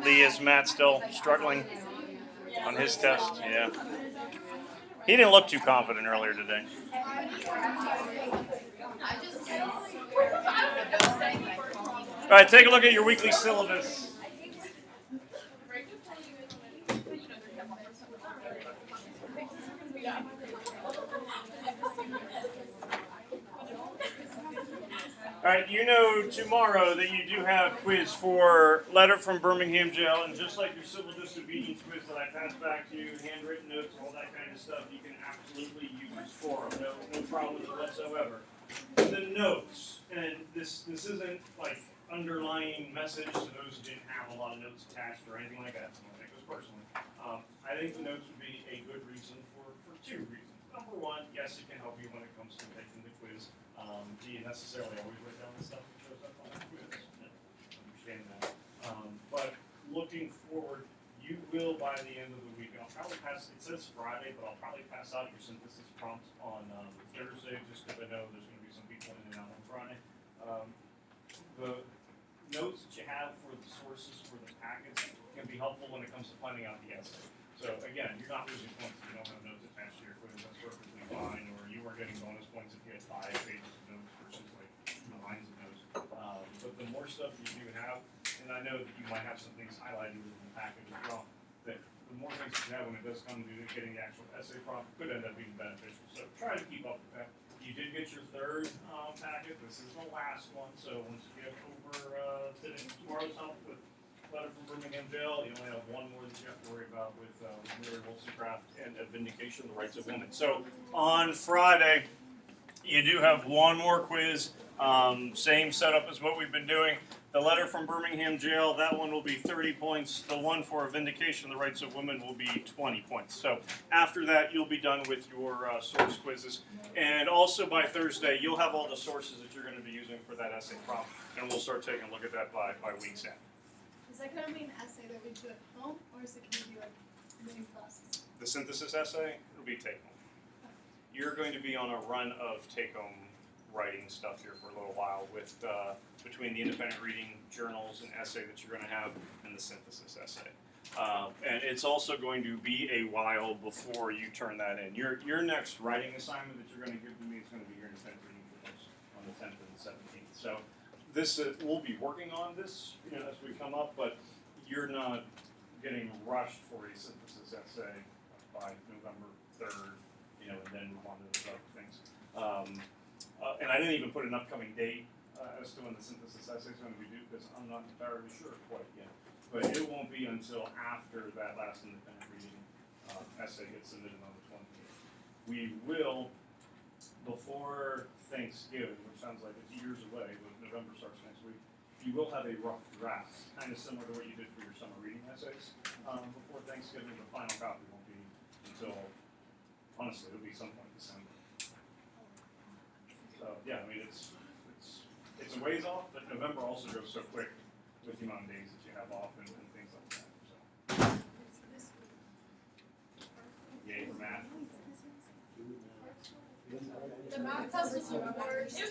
Lee, is Matt still struggling on his test? Yeah. He didn't look too confident earlier today. All right, take a look at your weekly syllabus. All right, you know tomorrow that you do have quiz for letter from Birmingham Jail, and just like your civil disobedience quiz that I passed back to you, handwritten notes, all that kind of stuff, you can absolutely use for them. No problems whatsoever. The notes, and this isn't like underlying message to those who didn't have a lot of notes attached or anything like that. I don't think it was personally. I think the notes would be a good reason for two reasons. Number one, yes, it can help you when it comes to taking the quiz. Do you necessarily always write down the stuff that shows up on the quiz? No, understand that. But looking forward, you will by the end of the week, and I'll probably pass, it says Friday, but I'll probably pass out your synthesis prompts on Thursday, just because I know there's going to be some people in and out on Friday. The notes that you have for the sources for the packets can be helpful when it comes to finding out the essay. So again, you're not losing points if you don't have notes attached to your quiz. That's perfectly fine. Or you are getting bonus points if you had 5 pages of notes versus like lines of notes. But the more stuff you do have, and I know that you might have some things highlighted in the package as well, that the more things you have when it does come to getting the actual essay prompt could end up being beneficial. So try to keep up with that. You did get your third packet. This is the last one. So once you get over tomorrow's help with letter from Birmingham Jail, you only have one more that you have to worry about with Mary Wollstonecraft and a vindication of the rights of women. So on Friday, you do have one more quiz. Same setup as what we've been doing. The letter from Birmingham Jail, that one will be 30 points. The one for vindication of the rights of women will be 20 points. So after that, you'll be done with your source quizzes. And also by Thursday, you'll have all the sources that you're going to be using for that essay prompt. And we'll start taking a look at that by week's end. Is that going to be an essay that we do at home, or is it going to be like mini classes? The synthesis essay, it'll be take-home. You're going to be on a run of take-home writing stuff here for a little while with between the independent reading journals and essay that you're going to have and the synthesis essay. And it's also going to be a while before you turn that in. Your next writing assignment that you're going to give to me is going to be your independent reading journals on the 10th and the 17th. So this we'll be working on this as we come up, but you're not getting rushed for a synthesis essay by November 3rd, and then move on to those other things. And I didn't even put an upcoming date as to when the synthesis essay is going to be due because I'm not entirely sure quite yet. But it won't be until after that last independent reading essay gets submitted on the 28th. We will, before Thanksgiving, which sounds like it's years away, but November starts next week, you will have a rough draft, kind of similar to what you did for your summer reading essays. Before Thanksgiving, the final copy won't be until, honestly, it'll be some point in December. So yeah, I mean it's a ways off, but November also goes so quick with the amount of days that you have off and things like that. So yay for math. The math test was worse.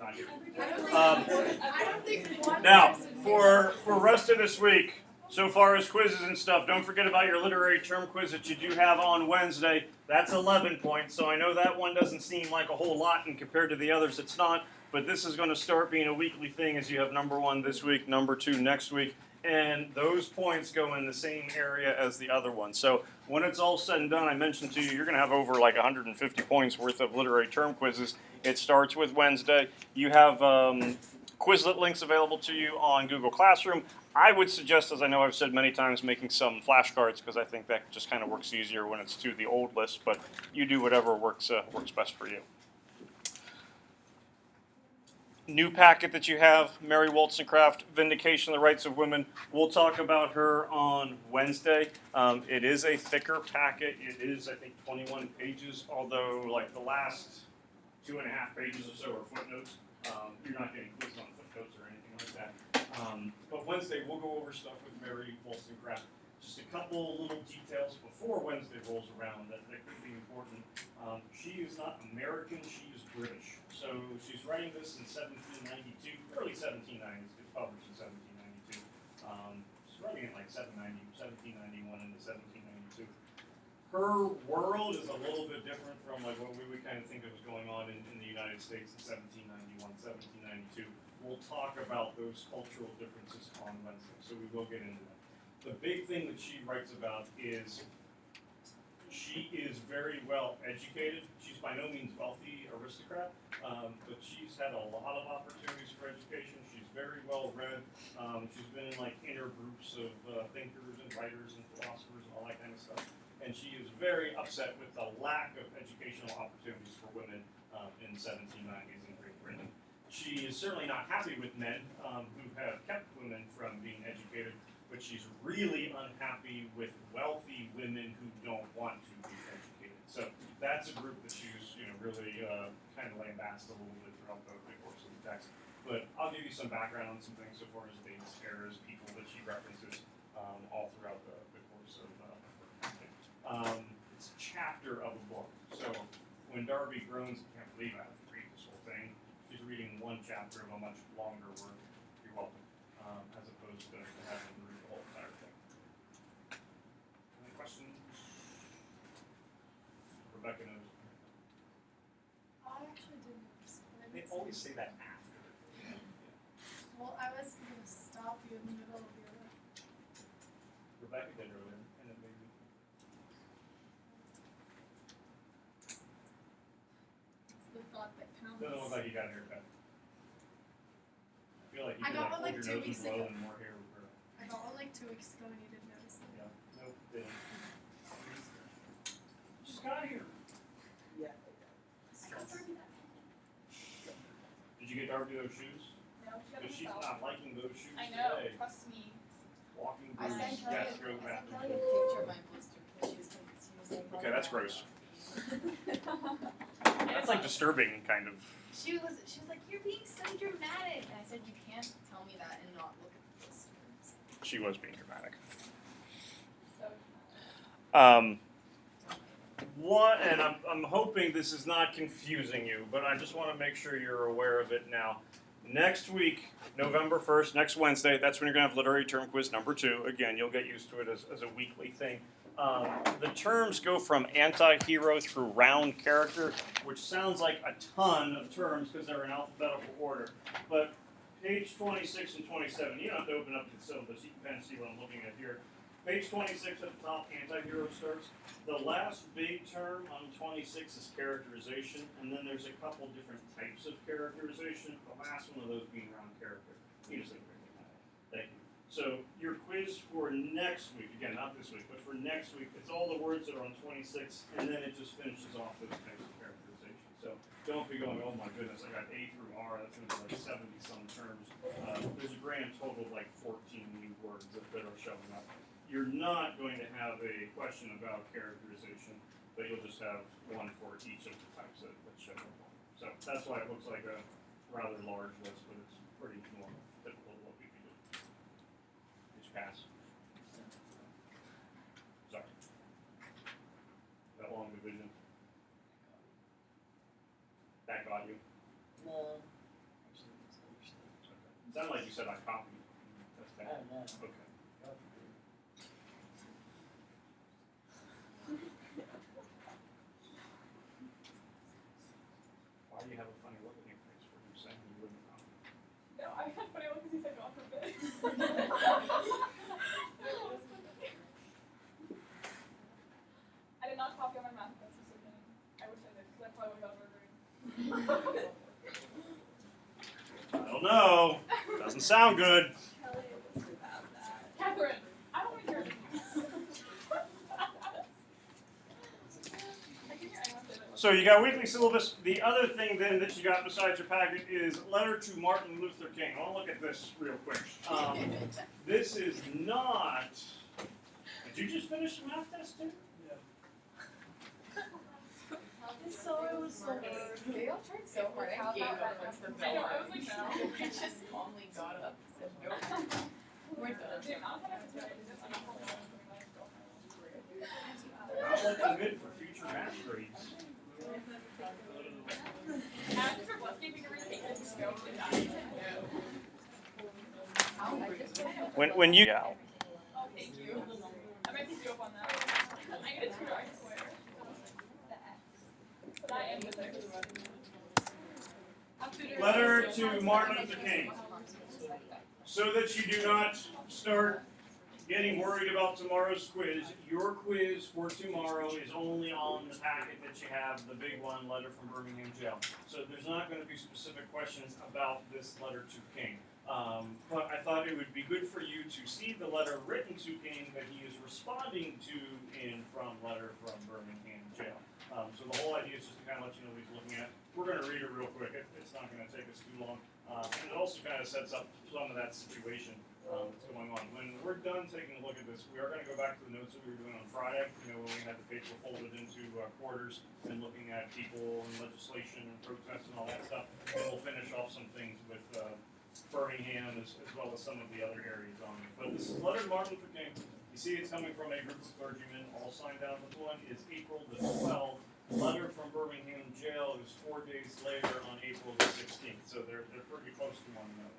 I don't think now for rest of this week, so far as quizzes and stuff, don't forget about your literary term quiz that you do have on Wednesday. That's 11 points, so I know that one doesn't seem like a whole lot, and compared to the others, it's not. But this is going to start being a weekly thing as you have number 1 this week, number 2 next week, and those points go in the same area as the other one. So when it's all said and done, I mentioned to you, you're going to have over like 150 points worth of literary term quizzes. It starts with Wednesday. You have Quizlet links available to you on Google Classroom. I would suggest, as I know I've said many times, making some flashcards because I think that just kind of works easier when it's to the old list, but you do whatever works best for you. New packet that you have, Mary Wollstonecraft, Vindication of the Rights of Women. We'll talk about her on Wednesday. It is a thicker packet. It is, I think, 21 pages, although like the last 2.5 pages or so are footnotes. You're not getting quizzed on footnotes or anything like that. But Wednesday, we'll go over stuff with Mary Wollstonecraft. just a couple little details before Wednesday rolls around that could be important. She is not American, she is British. So she's writing this in 1792, early 1790s, it's published in 1792. She's writing it like 1791 into 1792. Her world is a little bit different from like what we would kind of think of was going on in the United States in 1791, 1792. We'll talk about those cultural differences on Wednesday, so we will get into that. The big thing that she writes about is she is very well educated. She's by no means wealthy aristocrat, but she's had a lot of opportunities for education. She's very well read. She's been in like inner groups of thinkers and writers and philosophers and all that kind of stuff. And she is very upset with the lack of educational opportunities for women in the 1790s in Great Britain. She is certainly not happy with men who have kept women from being educated, but she's really unhappy with wealthy women who don't want to be educated. So that's a group that she's really kind of lambasted a little bit throughout the course of the text. But I'll give you some background on some things so far as dates, eras, people that she references all throughout the course of her content. It's a chapter of a book. So when Darby groans, I can't believe I have to read this whole thing. She's reading one chapter of a much longer work. You're welcome. As opposed to having to read the whole entire thing. Any questions? Rebecca knows. I actually didn't notice. They always say that after. Well, I was going to stop you in the middle of your. Rebecca did earlier, and it made me. It's the thought that counts. Doesn't look like you got a haircut. I feel like you I could got like one like hold 2 your nose weeks as well ago. and more hair would grow. I got one like 2 weeks ago and you didn't notice it. Yeah. Nope. Didn't. Just got here. Yeah. I got Darby that. Did you get Darby those shoes? No, she got Because it she's herself. not liking those shoes I know, today. trust me. Walking I boots, sent Kelly gas stroke a picture bathroom. of my blister because she was like, Okay, that's gross. And That's it's like not- disturbing, kind of. she was like, you're being so dramatic. And I said, you can't tell me that and not look at the blisters. She was being dramatic. so One, and I'm hoping this is not confusing you, but I just want to make sure you're aware of it now. Next week, November 1st, next Wednesday, that's when you're going to have literary term quiz number 2. Again, you'll get used to it as a weekly thing. The terms go from anti-hero through round character, which sounds like a ton of terms because they're in alphabetical order. But page 26 and 27, you don't have to open up the syllabus, you can kind of see what I'm looking at here. Page 26 at the top, anti-hero starts. The last big term on 26 is characterization, and then there's a couple different types of characterization. The last one of those being round character. You just think that. Thank you. So your quiz for next week, again, not this week, but for next week, it's all the words that are on 26, and then it just finishes off those types of characterization. So don't be going, oh my goodness, I got A through R, that's going to be like 70 some terms. There's a grand total of like 14 new words that are showing up. You're not going to have a question about characterization, but you'll just have one for each of the types that show up. So that's why it looks like a rather large list, but it's pretty normal, typical of what we can do. Did you pass? Sorry. That long division. That got you? No. Okay. Sounded like you said I copied. That's bad. Oh, no. Okay. Why do you have a funny look on your face for you saying you wouldn't copy? no, I had funny one because he said God forbid. I did not copy on my math test this evening. I wish I did because I probably would have got a grade. I don't know. Doesn't sound good. Kelly was about that. Catherine, I don't want to hear anything else. I can hear anyone say that. So you got weekly syllabus. The other thing then that you got besides your packet is letter to Martin Luther King. I want to look at this real quick. This is not. Did you just finish the math test too? It was so hard. They all tried so hard. I gave up once the I know, bell I was like, no. I just calmly got up and said, nope. We're done. The amount of time I was ready to just, I'm not holding on to my Not looking good for future math grades. After for Bless gave me to retake this scope and I When you oh, thank you. I might pick you up on that. I get a tutor, I swear. But I am with it. letter to Martin Luther King, so that you do not start getting worried about tomorrow's quiz. Your quiz for tomorrow is only on the packet that you have, the big one, letter from Birmingham Jail. So there's not going to be specific questions about this letter to King. But I thought it would be good for you to see the letter written to King that he is responding to in from letter from Birmingham Jail. So the whole idea is just to kind of let you know what he's looking at. We're going to read it real quick. It's not going to take us too long. And it also kind of sets up some of that situation that's going on. When we're done taking a look at this, we are going to go back to the notes that we were doing on Friday, when we had the paper folded into quarters and looking at people and legislation and protests and all that stuff. And we'll finish off some things with Birmingham as well as some of the other areas on it. But this is letter to Martin Luther King. You see it's coming from a group of clergymen, all signed down. The one is April the 12th. The letter from Birmingham Jail is 4 days later on April the 16th. So they're pretty close to one another.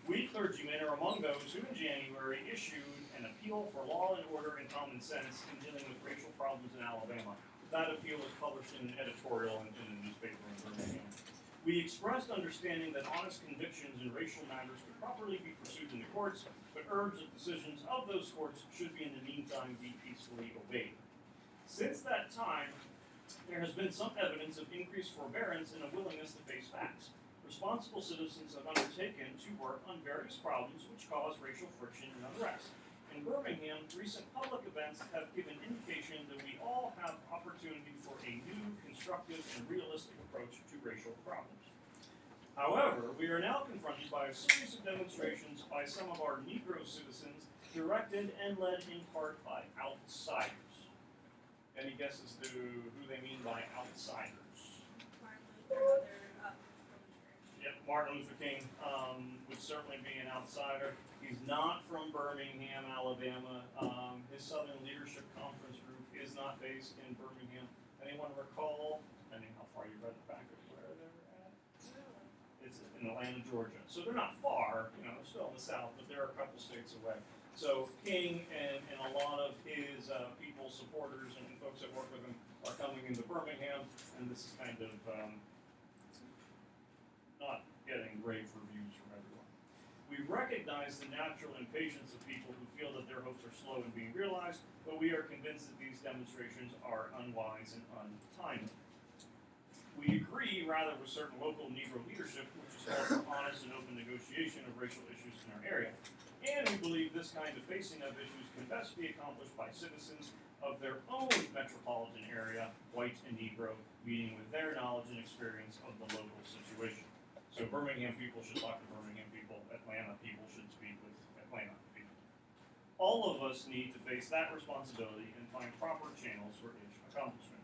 We clergymen are among those who in January issued an appeal for law and order and common sense in dealing with racial problems in Alabama. That appeal was published in an editorial in a newspaper in Birmingham. We expressed understanding that honest convictions in racial matters could properly be pursued in the courts, but urged that decisions of those courts should be in the meantime be peacefully obeyed. Since that time, there has been some evidence of increased forbearance and a willingness to face facts. Responsible citizens have undertaken to work on various problems which cause racial friction and unrest. In Birmingham, recent public events have given indication that we all have opportunity for a new, constructive, and realistic approach to racial problems. However, we are now confronted by a series of demonstrations by some of our Negro citizens, directed and led in part by outsiders. Any guesses to who they mean by outsiders? Yep, Martin Luther King would certainly be an outsider. He's not from Birmingham, Alabama. His Southern Leadership Conference group is not based in Birmingham. Anyone recall, depending how far you read the back of where they're at? It's in Atlanta, Georgia. So they're not far, they're still in the South, but they're a couple states away. So King and a lot of his people, supporters, and folks that work with him are coming into Birmingham, and this is kind of not getting rave reviews from everyone. We recognize the natural impatience of people who feel that their hopes are slow in being realized, but we are convinced that these demonstrations are unwise and untimely. We agree, rather, with certain local Negro leadership, which is called for honest and open negotiation of racial issues in our area. And we believe this kind of facing of issues can best be accomplished by citizens of their own metropolitan area, white and Negro, meeting with their knowledge and experience of the local situation. So Birmingham people should talk to Birmingham people, Atlanta people should speak with Atlanta people. All of us need to face that responsibility and find proper channels for its accomplishment.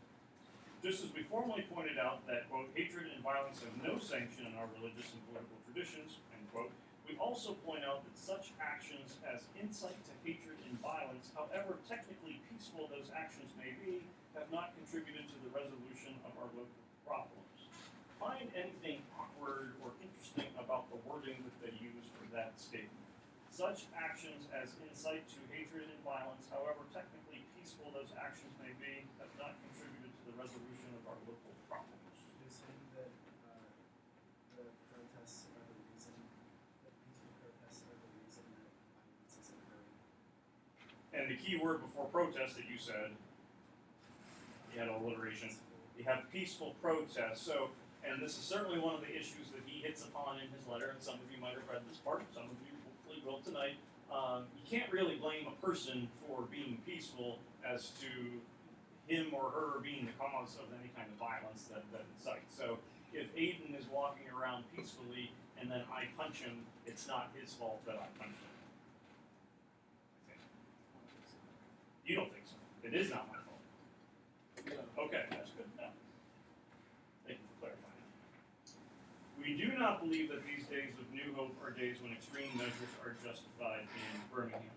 Just as we formally pointed out that, quote, hatred and violence have no sanction in our religious and political traditions, end quote, we also point out that such actions as incite to hatred and violence, however technically peaceful those actions may be, have not contributed to the resolution of our local problems. Find anything awkward or interesting about the wording that they use for that statement. Such actions as incite to hatred and violence, however technically peaceful those actions may be, have not contributed to the resolution of our local problems. You're saying that the protests are the reason, that peaceful protests are the reason that violence is occurring. And the key word before protest that you said, you had alliteration, you have peaceful protest. So, and this is certainly one of the issues that he hits upon in his letter, and some of you might have read this part, some of you hopefully will tonight. You can't really blame a person for being peaceful as to him or her being the cause of any kind of violence that incites. So if Aiden is walking around peacefully and then I punch him, it's not his fault that I punched him. I think. You don't think so? It is not my fault. Okay, that's good enough. Thank you for clarifying. We do not believe that these days of new hope are days when extreme measures are justified in Birmingham.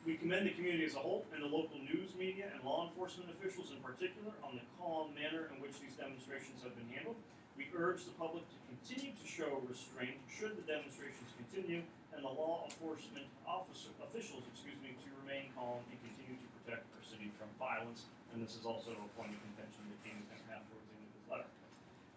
We commend the community as a whole and the local news media and law enforcement officials in particular on the calm manner in which these demonstrations have been handled. We urge the public to continue to show restraint should the demonstrations continue, and the law enforcement officials, to remain calm and continue to protect our city from violence. And this is also a point of contention that King is going to have towards the end of his letter.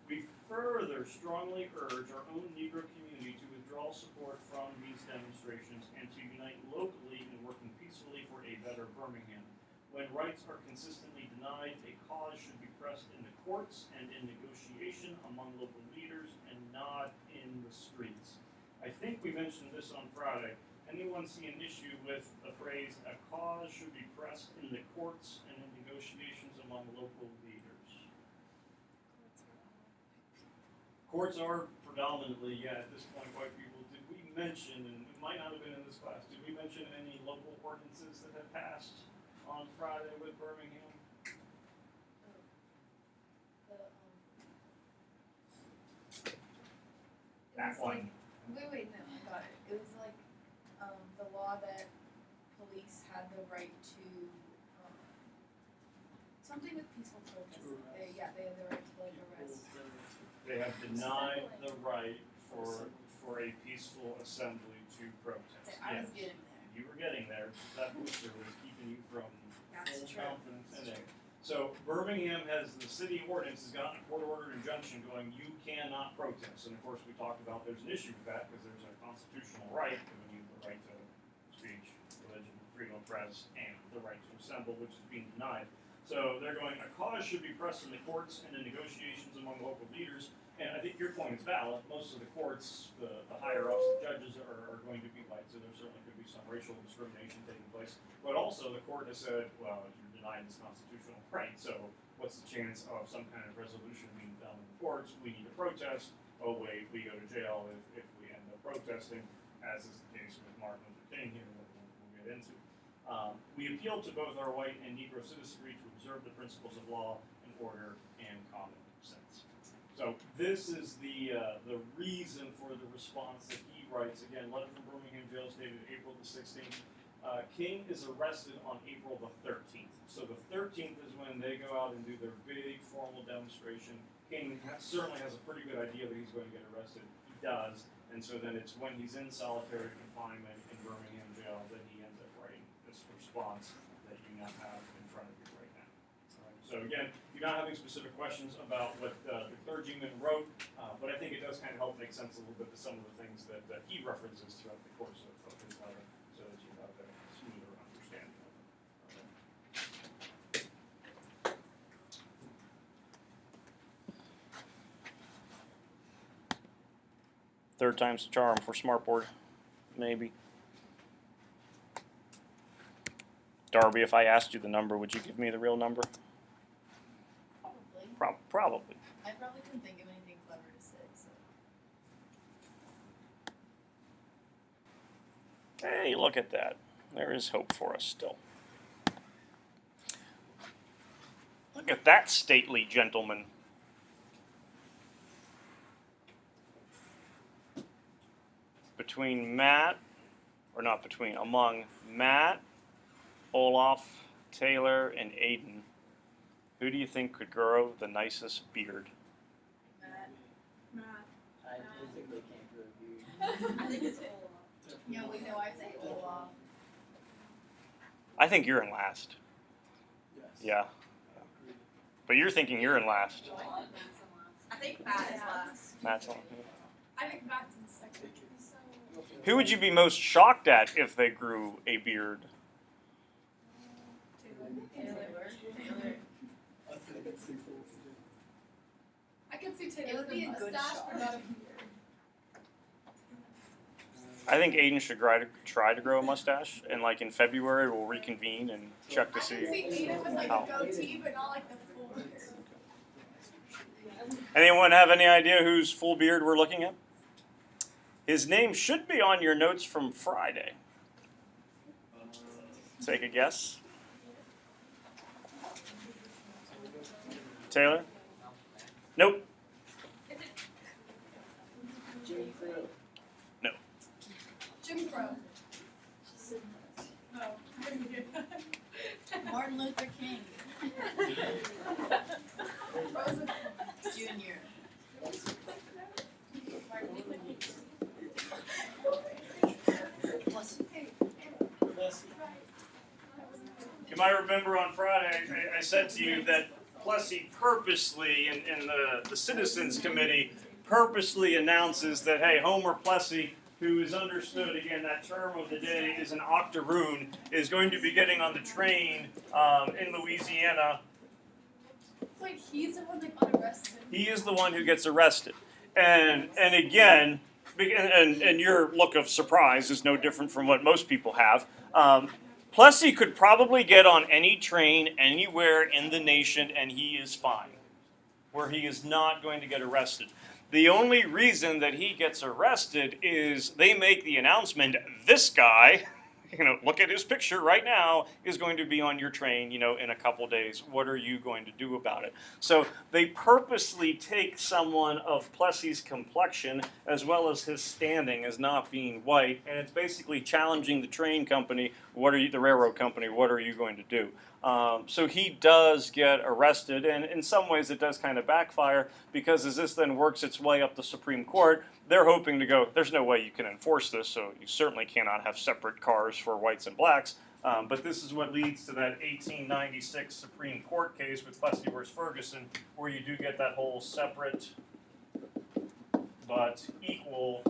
We further strongly urge our own Negro community to withdraw support from these demonstrations and to unite locally in working peacefully for a better Birmingham. When rights are consistently denied, a cause should be pressed in the courts and in negotiation among local leaders and not in the streets. I think we mentioned this on Friday. Anyone see an issue with the phrase, a cause should be pressed in the courts and in negotiations among local leaders? Courts are predominantly, at this point, white people. Did we mention, and it might not have been in this class, did we mention any local ordinances that had passed on Friday with Birmingham? That one. Wait, no, I got it. It was like, the law that police had the right to, something with peaceful protest. They had the right to like arrest. They have denied the right for a peaceful assembly to protest. I Yes. was getting there. You were getting there. That booster was keeping you from That's full true. confidence in it. So Birmingham has, the city ordinance has gotten a court-ordered injunction going, you cannot protest. And of course, we talked about there's an issue with that because there's a constitutional right giving you the right to speech, religion, freedom of press, and the right to assemble, which is being denied. So they're going, a cause should be pressed in the courts and in negotiations among local leaders. And I think your point is valid. Most of the courts, the higher ups, the judges are going to be white, so there certainly could be some racial discrimination taking place. But also the court has said, well, you're denying this constitutional right, so what's the chance of some kind of resolution being found in the courts? We need to protest. Oh wait, we go to jail if we end up protesting, as is the case with Martin Luther King here, that we'll get into. We appeal to both our white and Negro citizenry to observe the principles of law and order and common sense. So this is the reason for the response that he writes. Again, letter from Birmingham jail dated April the 16th. King is arrested on April the 13th. So the 13th is when they go out and do their big formal demonstration. King certainly has a pretty good idea that he's going to get arrested. He does. And so then it's when he's in solitary confinement in Birmingham jail that he ends up writing this response that you now have in front of you right now. So again, you're not having specific questions about what the clergyman wrote, but I think it does kind of help make sense a little bit to some of the things that he references throughout the course of his letter, so that you have a smoother understanding of it. Third time's the charm for Smartboard, maybe. Darby, if I asked you the number, would you give me the real number? Probably. Probably. I probably couldn't think of anything clever to say, so. Hey, look at that. There is hope for us still. Look at that stately gentleman. Among Matt, Olaf, Taylor, and Aiden, who do you think could grow the nicest beard? Matt. I think they can't grow a beard. I think it's Olaf. Yeah, wait, no, I say Olaf. I think you're in last. Yes. Yeah. But you're thinking you're in last. I think Matt is last. Matt's on. I think Matt's in second. So Who would you be most shocked at if they grew a beard? Taylor. I think it's too cool. I could see It Taylor would with be a a good mustache, shot. but not a beard. I think Aiden should try to grow a mustache, and like in February we'll reconvene and check to I see. can see Aiden with like how. a goatee, but not like the full beard. Anyone have any idea whose full beard we're looking at? His name should be on your notes from Friday. Take a guess. Taylor? Nope. Is it Jim Crow. No. Jim Crow? Martin Luther King Jr. You might remember on Friday I said to you that Plessy purposely, in the Citizens Committee, purposely announces that, hey, Homer Plessy, who is understood, again, that term of the day is an octoroon, is going to be getting on the train in Louisiana. Wait, he's the one that got arrested? He is the one who gets arrested. And again, and your look of surprise is no different from what most people have. Plessy could probably get on any train anywhere in the nation and he is fine, where he is not going to get arrested. The only reason that he gets arrested is they make the announcement, this guy, look at his picture right now, is going to be on your train, in a couple days. What are you going to do about it? So they purposely take someone of Plessy's complexion as well as his standing as not being white, and it's basically challenging the train company, the railroad company, what are you going to do? So he does get arrested, and in some ways it does kind of backfire, because as this then works its way up the Supreme Court, they're hoping to go, there's no way you can enforce this, so you certainly cannot have separate cars for whites and blacks. But this is what leads to that 1896 Supreme Court case with Plessy v. Ferguson, where you do get that whole separate but equal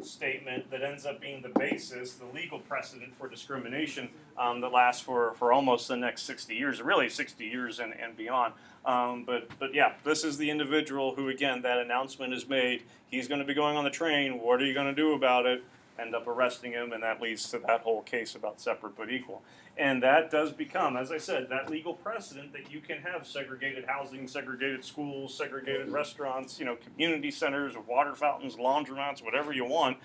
statement that ends up being the basis, the legal precedent for discrimination that lasts for almost the next 60 years, really 60 years and beyond. But yeah, this is the individual who, again, that announcement is made. He's going to be going on the train. What are you going to do about it? End up arresting him, and that leads to that whole case about separate but equal. And that does become, as I said, that legal precedent that you can have segregated housing, segregated schools, segregated restaurants, community centers, water fountains, laundromats, whatever you want,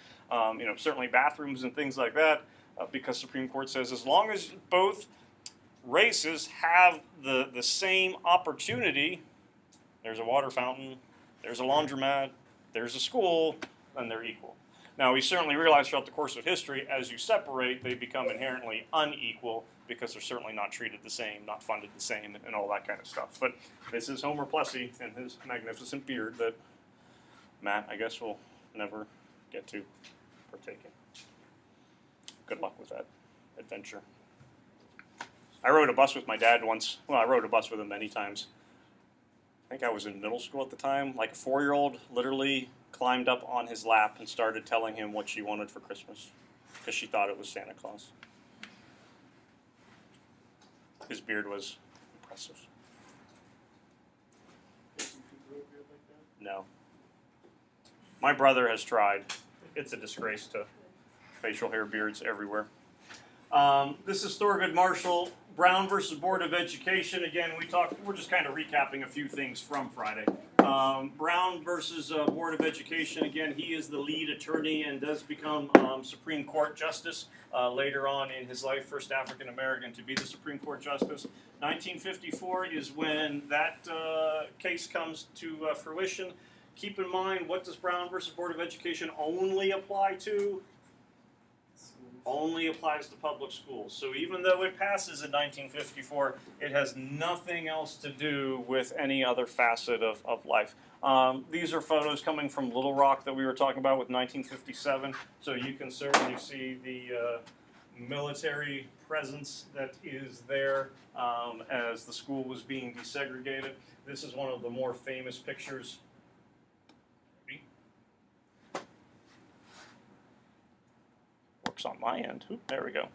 certainly bathrooms and things like that, because Supreme Court says as long as both races have the same opportunity, there's a water fountain, there's a laundromat, there's a school, then they're equal. Now, we certainly realize throughout the course of history, as you separate, they become inherently unequal because they're certainly not treated the same, not funded the same, and all that kind of stuff. But this is Homer Plessy and his magnificent beard that Matt, I guess, will never get to partake in. Good luck with that adventure. I rode a bus with my dad once. Well, I rode a bus with him many times. I think I was in middle school at the time. Like a 4-year-old literally climbed up on his lap and started telling him what she wanted for Christmas because she thought it was Santa Claus. His beard was impressive. No. My brother has tried. It's a disgrace to facial hair beards everywhere. This is Thurgood Marshall, Brown versus Board of Education. Again, we're just kind of recapping a few things from Friday. Brown versus Board of Education. Again, he is the lead attorney and does become Supreme Court Justice later on in his life, first African American to be the Supreme Court Justice. 1954 is when that case comes to fruition. Keep in mind, what does Brown versus Board of Education only apply to? Only applies to public schools. So even though it passes in 1954, it has nothing else to do with any other facet of life. These are photos coming from Little Rock that we were talking about with 1957. So you can certainly see the military presence that is there as the school was being desegregated. This is one of the more famous pictures. On my end. Oop, there we go.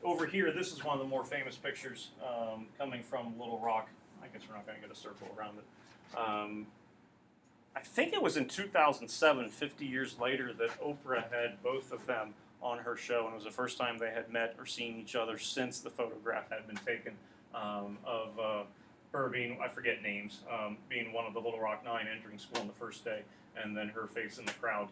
Over here, this is one of the more famous pictures coming from Little Rock. I guess we're not going to get a circle around it. I think it was in 2007, 50 years later, that Oprah had both of them on her show, and it was the first time they had met or seen each other since the photograph had been taken of her being, I forget names, being one of the Little Rock 9 entering school on the first day, and then her face in the crowd.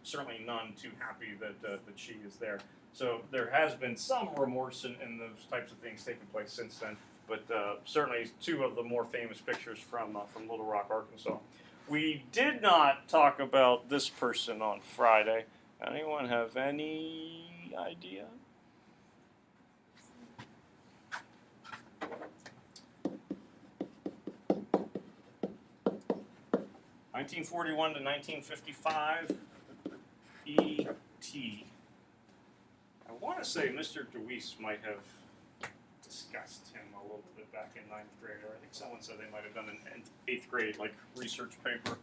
Certainly none too happy that she is there. So there has been some remorse in those types of things taking place since then, but certainly two of the more famous pictures from Little Rock, Arkansas. We did not talk about this person on Friday. Anyone have any idea? 1941 to 1955, E.T. I want to say Mr. DeWeese might have discussed him a little bit back in 9th grade, or I think someone said they might have done an 8th grade like research paper.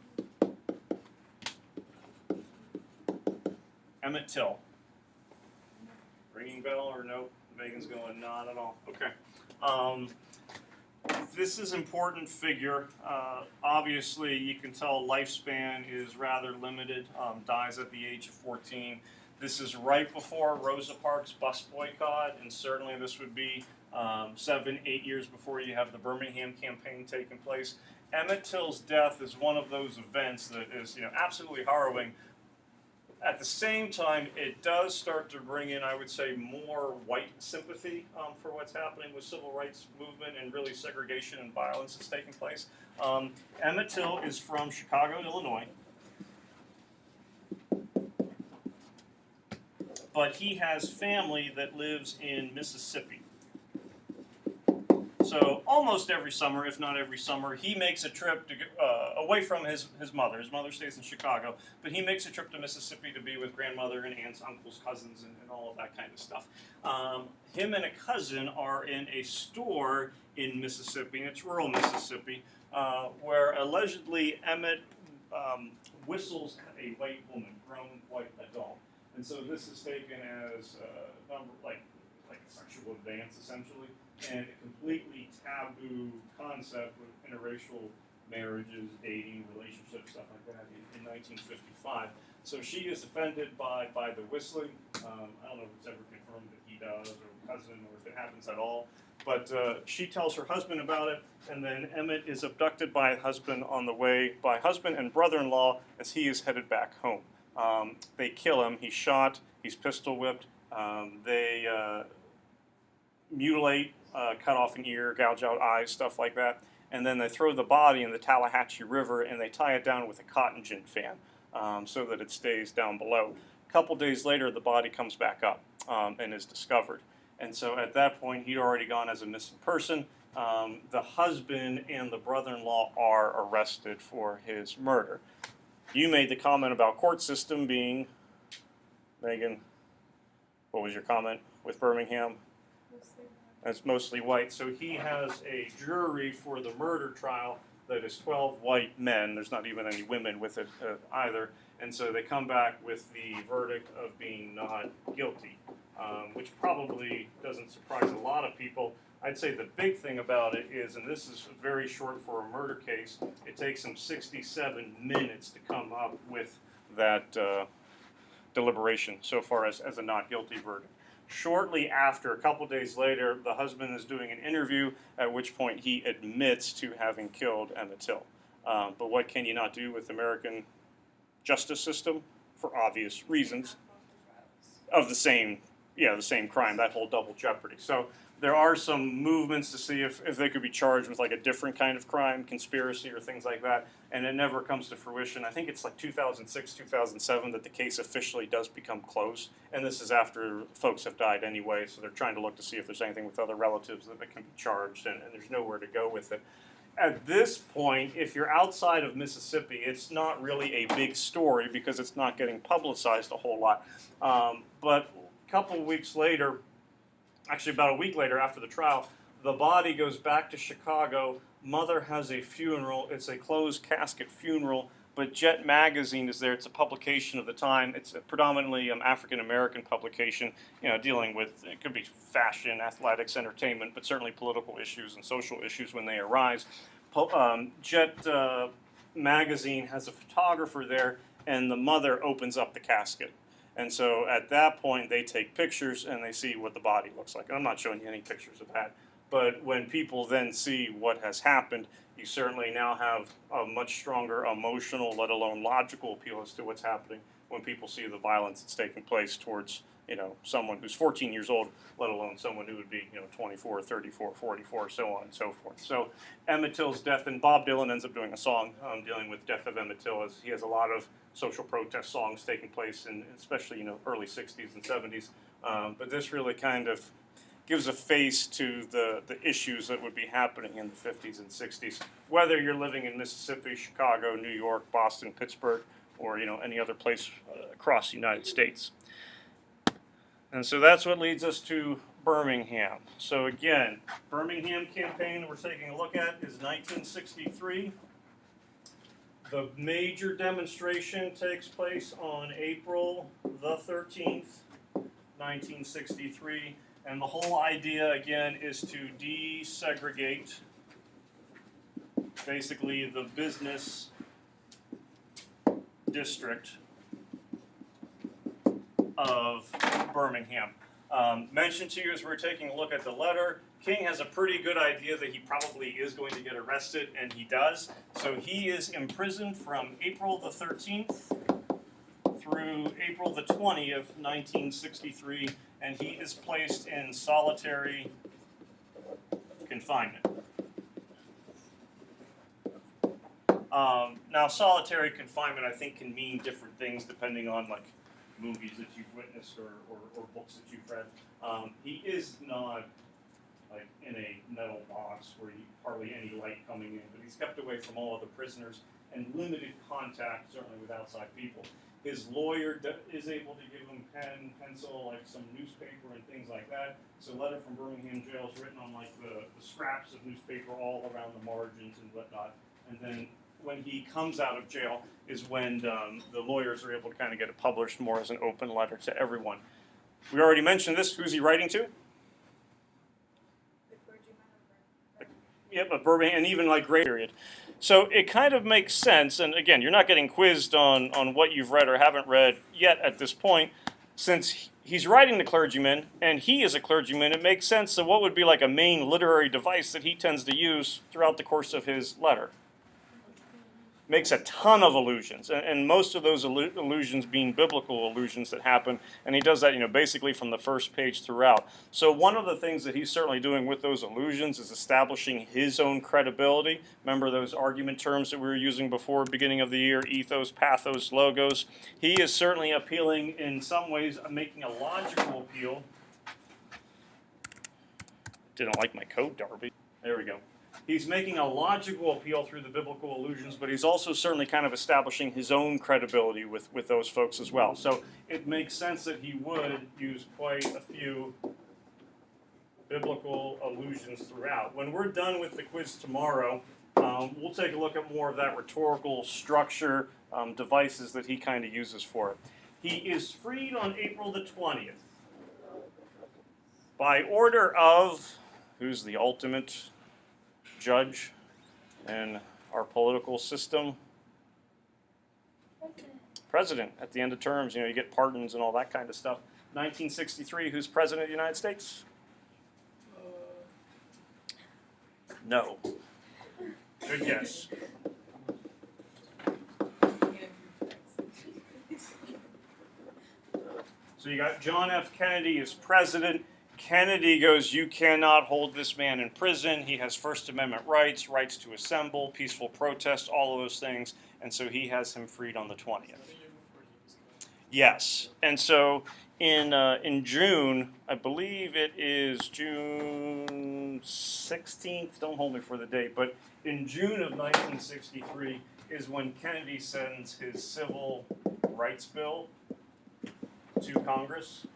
Emmett Till. Ringing bell or no? Megan's going, not at all. Okay. This is an important figure. Obviously, you can tell lifespan is rather limited. Dies at the age of 14. This is right before Rosa Parks bus boycott, and certainly this would be 7, 8 years before you have the Birmingham campaign taking place. Emmett Till's death is one of those events that is, absolutely harrowing. At the same time, it does start to bring in, I would say, more white sympathy for what's happening with civil rights movement and really segregation and violence that's taking place. Emmett Till is from Chicago, Illinois. But he has family that lives in Mississippi. So almost every summer, if not every summer, he makes a trip to away from his mother. His mother stays in Chicago, but he makes a trip to Mississippi to be with grandmother and aunts, uncles, cousins, and all of that kind of stuff. Him and a cousin are in a store in Mississippi, and it's rural Mississippi, where allegedly Emmett whistles at a white woman, grown white adult. And so this is taken as like a sexual advance, essentially, and a completely taboo concept with interracial marriages, dating, relationships, stuff like that in 1955. So she is offended by the whistling. I don't know if it's ever confirmed that he does, or cousin, or if it happens at all. But she tells her husband about it, and then Emmett is abducted by husband on the way, by husband and brother-in-law as he is headed back home. They kill him. He's shot. He's pistol whipped. They mutilate, cut off an ear, gouge out eyes, stuff like that. And then they throw the body in the Tallahatchie River, and they tie it down with a cotton gin fan so that it stays down below. A couple days later, the body comes back up and is discovered. And so at that point, he'd already gone as a missing person. The husband and the brother-in-law are arrested for his murder. You made the comment about court system being, Megan, what was your comment with Birmingham? That's mostly white. So he has a jury for the murder trial that is 12 white men. There's not even any women with it either. And so they come back with the verdict of being not guilty, which probably doesn't surprise a lot of people. I'd say the big thing about it is, and this is very short for a murder case, it takes them 67 minutes to come up with that deliberation so far as a not guilty verdict. Shortly after, a couple days later, the husband is doing an interview, at which point he admits to having killed Emmett Till. But what can you not do with American justice system? For obvious reasons. Of the same crime, that whole double jeopardy. So there are some movements to see if they could be charged with like a different kind of crime, conspiracy or things like that, and it never comes to fruition. I think it's like 2006, 2007 that the case officially does become closed, and this is after folks have died anyway, so they're trying to look to see if there's anything with other relatives that can be charged, and there's nowhere to go with it. At this point, if you're outside of Mississippi, it's not really a big story because it's not getting publicized a whole lot. But a couple of weeks later, actually about a week later after the trial, the body goes back to Chicago. Mother has a funeral. It's a closed casket funeral, but Jet Magazine is there. It's a publication of the time. It's a predominantly African-American publication, dealing with, it could be fashion, athletics, entertainment, but certainly political issues and social issues when they arise. Jet Magazine has a photographer there, and the mother opens up the casket. And so at that point, they take pictures and they see what the body looks like. And I'm not showing you any pictures of that. But when people then see what has happened, you certainly now have a much stronger emotional, let alone logical appeal as to what's happening when people see the violence that's taking place towards, someone who's 14 years old, let alone someone who would be, 24, 34, 44, so on and so forth. So Emmett Till's death, and Bob Dylan ends up doing a song dealing with the death of Emmett Till, as he has a lot of social protest songs taking place in, especially, early 60s and 70s. But this really kind of gives a face to the issues that would be happening in the 50s and 60s, whether you're living in Mississippi, Chicago, New York, Boston, Pittsburgh, or any other place across the United States. And so that's what leads us to Birmingham. So again, Birmingham campaign we're taking a look at is 1963. The major demonstration takes place on April the 13th, 1963. And the whole idea, again, is to desegregate basically the business district of Birmingham. Mentioned to you as we're taking a look at the letter, King has a pretty good idea that he probably is going to get arrested, and he does. So he is imprisoned from April the 13th through April the 20th, 1963, and he is placed in solitary confinement. Now, solitary confinement, I think, can mean different things depending on movies that you've witnessed or books that you've read. He is not in a metal box where hardly any light coming in, but he's kept away from all other prisoners and limited contact, certainly with outside people. His lawyer is able to give him pen, pencil, some newspaper and things like that. So, letter from Birmingham jail is written on the scraps of newspaper all around the margins and whatnot. And then when he comes out of jail is when the lawyers are able to kind of get it published more as an open letter to everyone. We already mentioned this. Who's he writing to? Yep, a Birmingham, and even Great Period. So it kind of makes sense, and again, you're not getting quizzed on what you've read or haven't read yet at this point. Since he's writing to clergymen, and he is a clergyman, it makes sense that what would be a main literary device that he tends to use throughout the course of his letter. Makes a ton of allusions, and most of those allusions being biblical allusions that happen, and he does that, basically from the first page throughout. So one of the things that he's certainly doing with those allusions is establishing his own credibility. Remember those argument terms that we were using before, beginning of the year, ethos, pathos, logos. He is certainly appealing in some ways, making a logical appeal. Didn't like my code, Darby. There we go. He's making a logical appeal through the biblical allusions, but he's also certainly kind of establishing his own credibility with those folks as well. So it makes sense that he would use quite a few biblical allusions throughout. When we're done with the quiz tomorrow, we'll take a look at more of that rhetorical structure, devices that he kind of uses for it. He is freed on April the 20th by order of, who's the ultimate judge in our political system? President. At the end of terms, you get pardons and all that kind of stuff. 1963, who's president of the United States? No. Good guess. So you got John F. Kennedy as president. Kennedy goes, you cannot hold this man in prison. He has First Amendment rights, rights to assemble, peaceful protest, all of those things. And so he has him freed on the 20th. Yes. And so in June, I believe it is June 16th, don't hold me for the date, but in June of 1963 is when Kennedy sends his civil rights bill to Congress.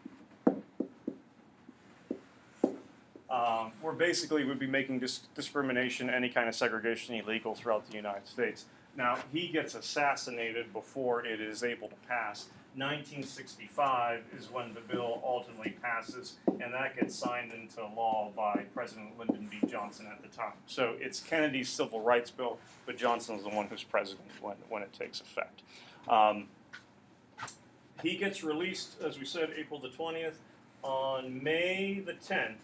Where basically would be making discrimination, any kind of segregation illegal throughout the United States. Now, he gets assassinated before it is able to pass. 1965 is when the bill ultimately passes, and that gets signed into law by President Lyndon B. Johnson at the time. So it's Kennedy's civil rights bill, but Johnson's the one who's president when it takes effect. He gets released, as we said, April the 20th. On May the 10th,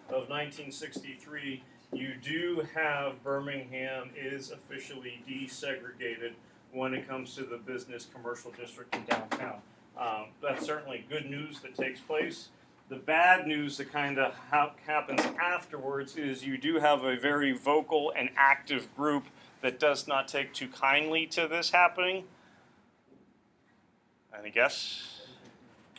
of 1963, you do have Birmingham is officially desegregated when it comes to the business commercial district in downtown. That's certainly good news that takes place. The bad news that kind of happens afterwards is you do have a very vocal and active group that does not take too kindly to this happening. Any guess?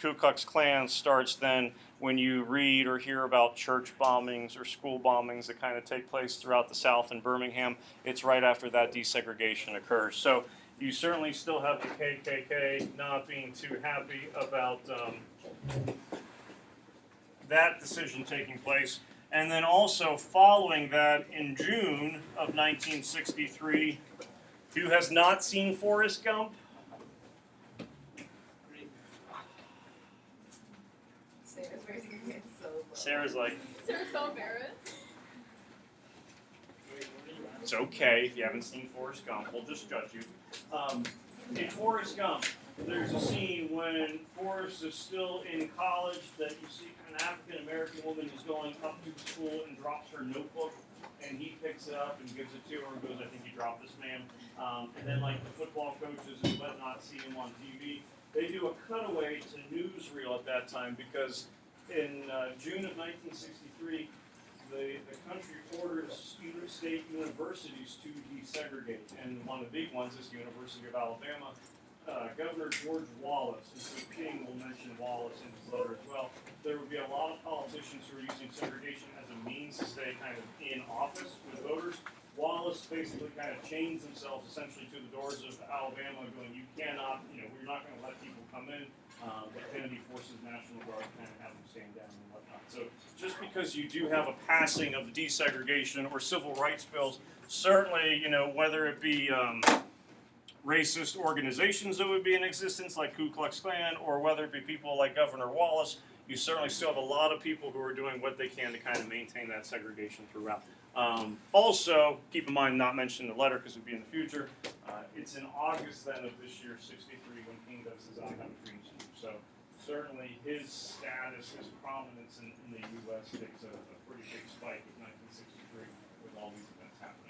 Ku Klux Klan starts then when you read or hear about church bombings or school bombings that kind of take place throughout the South in Birmingham. It's right after that desegregation occurs. So you certainly still have the KKK not being too happy about that decision taking place. And then also following that in June of 1963, who has not seen Forrest Gump? Sarah's raising her hand so low. Sarah's like, Sarah's so embarrassed. it's okay if you haven't seen Forrest Gump. We'll just judge you. In Forrest Gump, there's a scene when Forrest is still in college that you see an African American woman who's going up to the school and drops her notebook, and he picks it up and gives it to her and goes, "I think you dropped this, ma'am." And then like the football coaches and whatnot see him on TV. They do a cutaway to newsreel at that time because in June of 1963, the country orders state universities to desegregate, and one of the big ones is University of Alabama. Governor George Wallace, and so King will mention Wallace in his letter as well. There would be a lot of politicians who are using segregation as a means to stay kind of in office with voters. Wallace basically kind of chains themselves essentially to the doors of Alabama, going, "You cannot, we're not going to let people come in." But Kennedy forces National Guard to kind of have them stand down and whatnot. So just because you do have a passing of the desegregation or civil rights bills, certainly, whether it be racist organizations that would be in existence like Ku Klux Klan, or whether it be people like Governor Wallace, you certainly still have a lot of people who are doing what they can to kind of maintain that segregation throughout. Also, keep in mind, not mentioning the letter because it would be in the future, it's in August then of this year, 63, when King does his I Have a Dream speech. So certainly his status, his prominence in the U.S. takes a pretty big spike with 1963 with all these events happening.